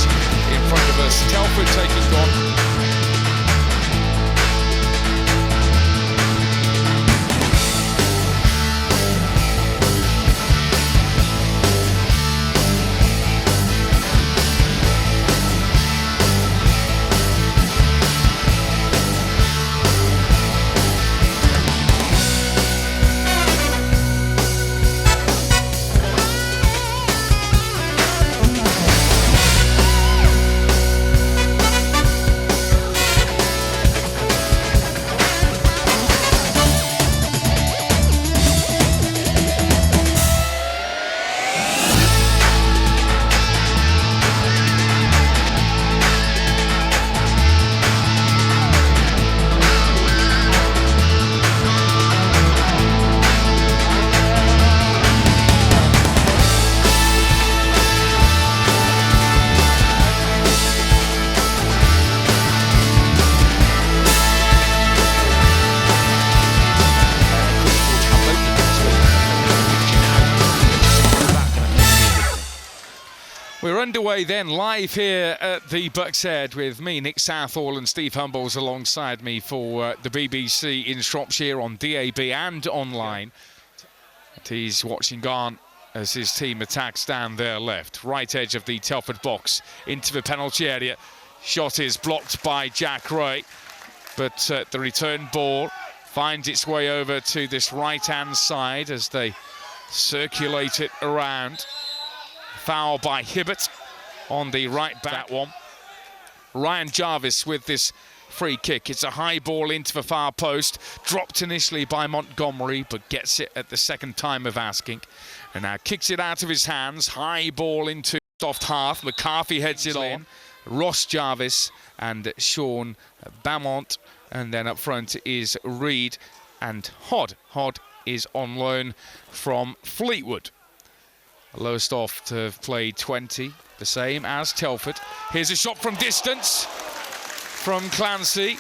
pitch in front of us. Telford taking on. We're underway then, live here at the Bucks Head with me, Nick Southall, and Steve Humbles alongside me for the BBC in Shropshire on DAB and online. And he's watching on as his team attacks down their left. Right edge of the Telford box into the penalty area. Shot is blocked by Jack Ray, but the return ball finds its way over to this right-hand side as they circulate it around. Foul by Hibbert on the right back one. Ryan Jarvis with this free kick. It's a high ball into the far post. Dropped initially by Montgomery, but gets it at the second time of asking. And now kicks it out of his hands. High ball into soft half. McCarthy heads it on. Ross Jarvis and Sean Beaumont. And then up front is Reed and Hod. Hod is on loan from Fleetwood. Lowestoft have played 20, the same as Telford. Here's a shot from distance from Clancy.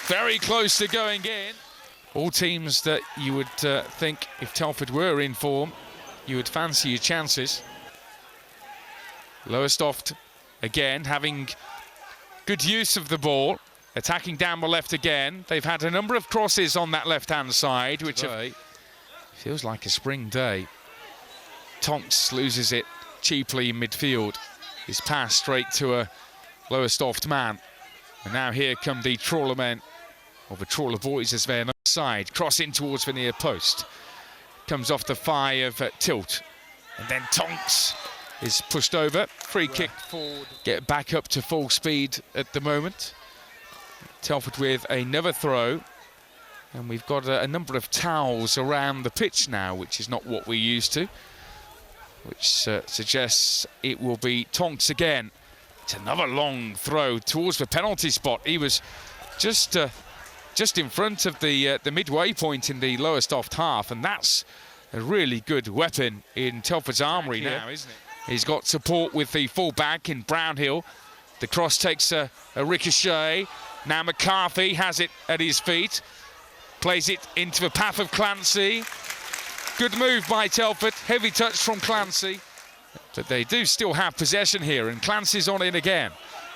Very close to going in. All teams that you would think, if Telford were in form, you would fancy your chances. Lowestoft, again, having good use of the ball. Attacking down the left again. They've had a number of crosses on that left-hand side, which feels like a spring day. Tonks loses it cheaply in midfield. His pass straight to a Lowestoft man. And now here come the trawler men, or the trawler boys as they're on the side. Cross in towards the near post. Comes off the thigh of Tilt. And then Tonks is pushed over. Free kick forward. Get back up to full speed at the moment. Telford with another throw. And we've got a number of towels around the pitch now, which is not what we're used to. Which suggests it will be Tonks again. It's another long throw towards the penalty spot. He was just in front of the midway point in the Lowestoft half, and that's a really good weapon in Telford's armoury now, isn't it? He's got support with the full-back in Brownhill. The cross takes a ricochet. Now McCarthy has it at his feet. Plays it into the path of Clancy. Good move by Telford, heavy touch from Clancy. But they do still have possession here, and Clancy's on it again.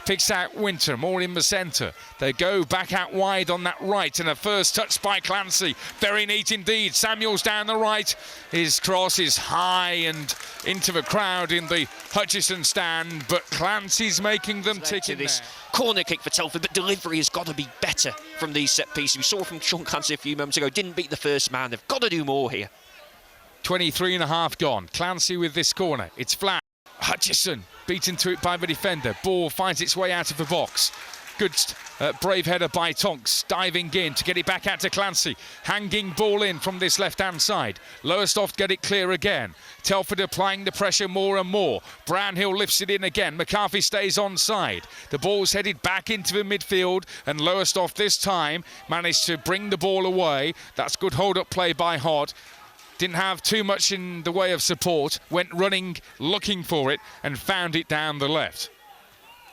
Picks out Winter, more in the centre. They go back out wide on that right, and a first touch by Clancy. Very neat indeed. Samuels down the right. His cross is high and into the crowd in the Hutchison stand, but Clancy's making them tick in this. Corner kick for Telford, but delivery has got to be better from these set pieces. We saw from Sean Clancy a few moments ago, didn't beat the first man. They've got to do more here. 23 and a half gone. Clancy with this corner. It's flat. Hutchison beaten to it by the defender. Ball finds its way out of the box. Good brave header by Tonks, diving in to get it back out to Clancy. Hanging ball in from this left-hand side. Lowestoft get it clear again. Telford applying the pressure more and more. Brownhill lifts it in again. McCarthy stays onside. The ball's headed back into the midfield, and Lowestoft this time managed to bring the ball away. That's good hold-up play by Hod. Didn't have too much in the way of support, went running, looking for it, and found it down the left.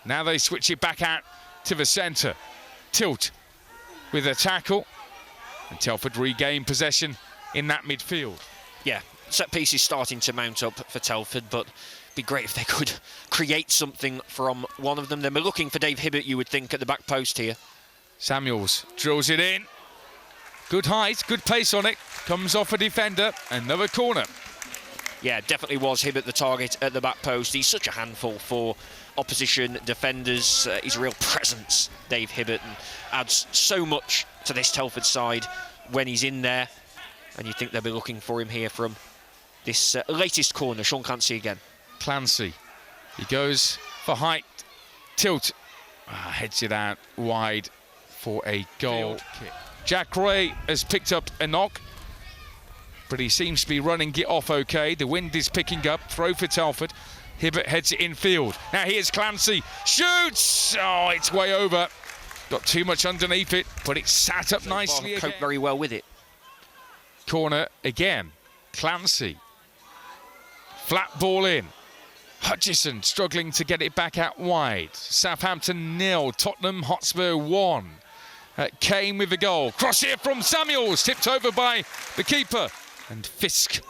Now they switch it back out to the centre. Tilt with a tackle, and Telford regain possession in that midfield. Yeah, set piece is starting to mount up for Telford, but be great if they could create something from one of them. Then we're looking for Dave Hibbert, you would think, at the back post here. Samuels drills it in. Good height, good pace on it. Comes off a defender. Another corner. Yeah, definitely was Hibbert the target at the back post. He's such a handful for opposition defenders. He's a real presence, Dave Hibbert, and adds so much to this Telford side when he's in there. And you think they'll be looking for him here from this latest corner. Sean Clancy again. Clancy. He goes for height. Tilt. Heads it out wide for a goal kick. Jack Ray has picked up a knock, but he seems to be running it off okay. The wind is picking up. Throw for Telford. Hibbert heads it infield. Now here's Clancy. Shoots! Oh, it's way over. Got too much underneath it, but it sat up nicely again. Coped very well with it. Corner again. Clancy. Flat ball in. Hutchison struggling to get it back out wide. Southampton 0, Tottenham Hotspur 1. Kane with the goal. Cross here from Samuels, tipped over by the keeper. And Fisk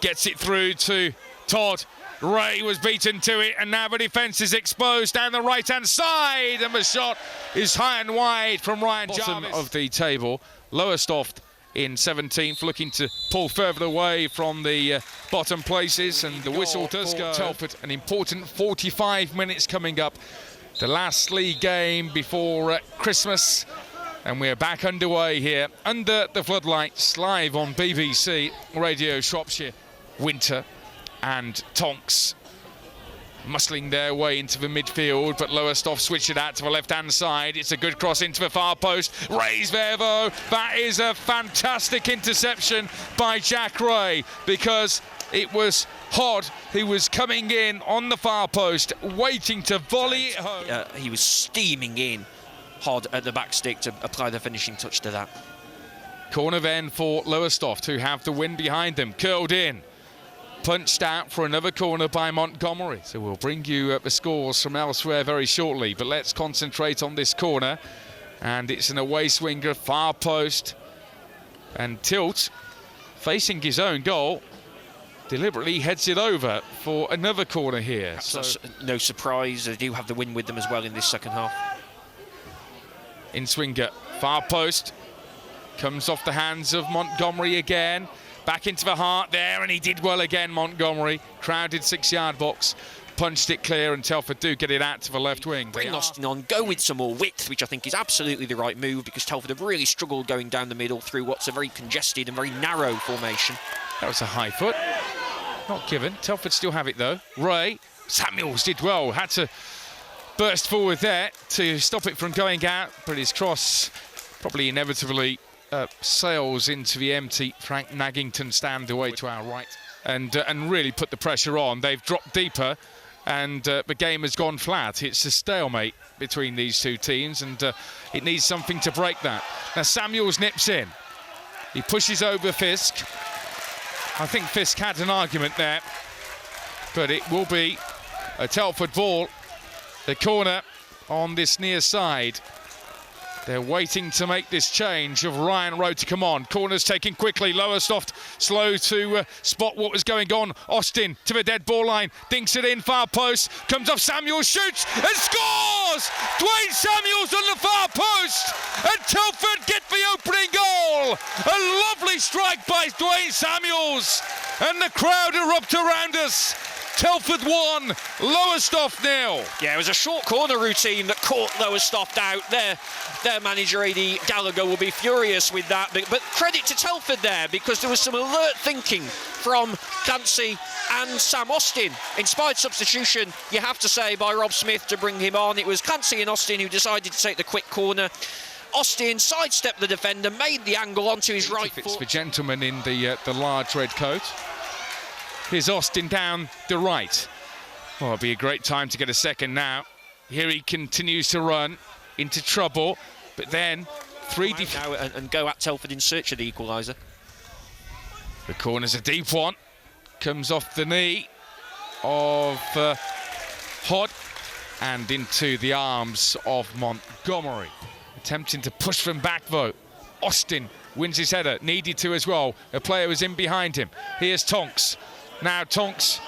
gets it through to Todd. Ray was beaten to it, and now the defence is exposed down the right-hand side, and the shot is high and wide from Ryan Jarvis. Bottom of the table, Lowestoft in 17th, looking to pull further away from the bottom places, and the whistle does go. Telford, an important 45 minutes coming up. The last league game before Christmas, and we're back underway here under the floodlights, live on BBC Radio Shropshire. Winter and Tonks muscling their way into the midfield, but Lowestoft switch it out to the left-hand side. It's a good cross into the far post. Ray's there, though. That is a fantastic interception by Jack Ray, because it was Hod who was coming in on the far post, waiting to volley it home. He was steaming in, Hod at the back stick, to apply the finishing touch to that. Corner then for Lowestoft, who have the wind behind them. Curled in. Punched out for another corner by Montgomery. So we'll bring you the scores from elsewhere very shortly, but let's concentrate on this corner. And it's an away swinger, far post. And Tilt, facing his own goal, deliberately heads it over for another corner here. So no surprise, they do have the win with them as well in this second half. In swinger, far post. Comes off the hands of Montgomery again. Back into the heart there, and he did well again, Montgomery. Crowded 6-yard box, punched it clear, and Telford do get it out to the left wing. Bring Austin on, go with some more width, which I think is absolutely the right move, because Telford have really struggled going down the middle through what's a very congested and very narrow formation. That was a high foot. Not given. Telford still have it, though. Ray, Samuels did well. Had to burst forward there to stop it from going out, but his cross probably inevitably sails into the empty Frank Naggington stand away to our right, and really put the pressure on. They've dropped deeper, and the game has gone flat. It's a stalemate between these two teams, and it needs something to break that. Now Samuels nips in. He pushes over Fisk. I think Fisk had an argument there, but it will be a Telford ball. The corner on this near side. They're waiting to make this change of Ryan Rowe to come on. Corners taken quickly. Lowestoft slow to spot what was going on. Austin to the dead ball line. Dinks it in, far post. Comes off Samuels, shoots and scores! Dwayne Samuels on the far post! And Telford get the opening goal! A lovely strike by Dwayne Samuels! And the crowd erupt around us. Telford 1, Lowestoft 0. Yeah, it was a short corner routine that caught Lowestoft out. Their manager, A.D. Gallagher, will be furious with that. But credit to Telford there, because there was some alert thinking from Clancy and Sam Austin. Inspired substitution, you have to say, by Rob Smith to bring him on. It was Clancy and Austin who decided to take the quick corner. Austin sidestepped the defender, made the angle onto his right foot. It's the gentleman in the large red coat. Here's Austin down the right. Well, it'll be a great time to get a second now. Here he continues to run into trouble, but then now and go at Telford in search of the equaliser. The corner's a deep one. Comes off the knee of Hod and into the arms of Montgomery. Attempting to push from back, though. Austin wins his header, needed to as well. A player was in behind him. Here's Tonks. Now Tonks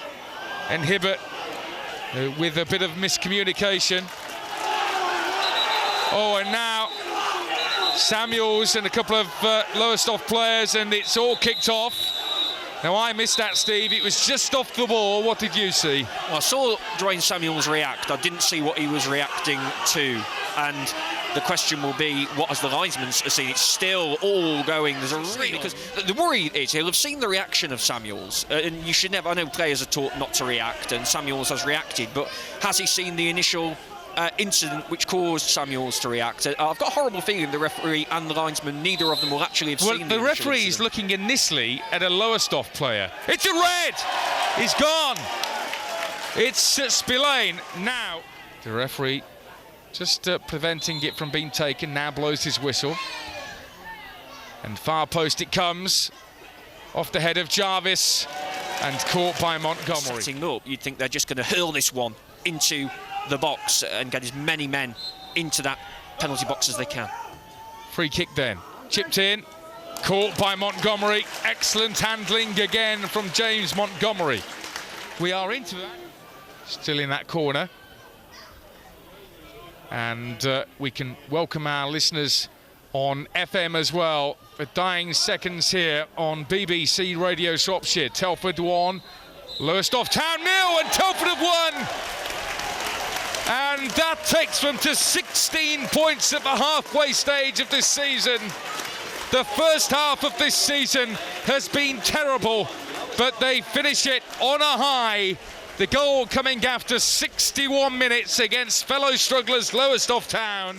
and Hibbert with a bit of miscommunication. Oh, and now Samuels and a couple of Lowestoft players, and it's all kicked off. Now, I missed that, Steve. It was just off the ball. What did you see? Well, I saw Dwayne Samuels react. I didn't see what he was reacting to. And the question will be, what has the linesman seen? It's still all going. There's a really... Because the worry is he'll have seen the reaction of Samuels. And you should never... I know players are taught not to react, and Samuels has reacted. But has he seen the initial... incident which caused Samuels to react? I've got a horrible feeling the referee and the linesman, neither of them will actually have seen the referee is looking initially at a Lowestoft player. It's a red! He's gone! It's Spillane. Now, the referee just preventing it from being taken, now blows his whistle. And far post it comes, off the head of Jarvis, and caught by Montgomery. Setting up, you'd think they're just going to hurl this one into the box and get as many men into that penalty box as they can. Free kick then, chipped in, caught by Montgomery. Excellent handling again from James Montgomery. We are into that, still in that corner. And we can welcome our listeners on FM as well for dying seconds here on BBC Radio Shropshire. Telford 1, Lowestoft Town 0, and Telford have won. And that takes them to 16 points at the halfway stage of this season. The first half of this season has been terrible, but they finish it on a high. The goal coming after 61 minutes against fellow strugglers Lowestoft Town.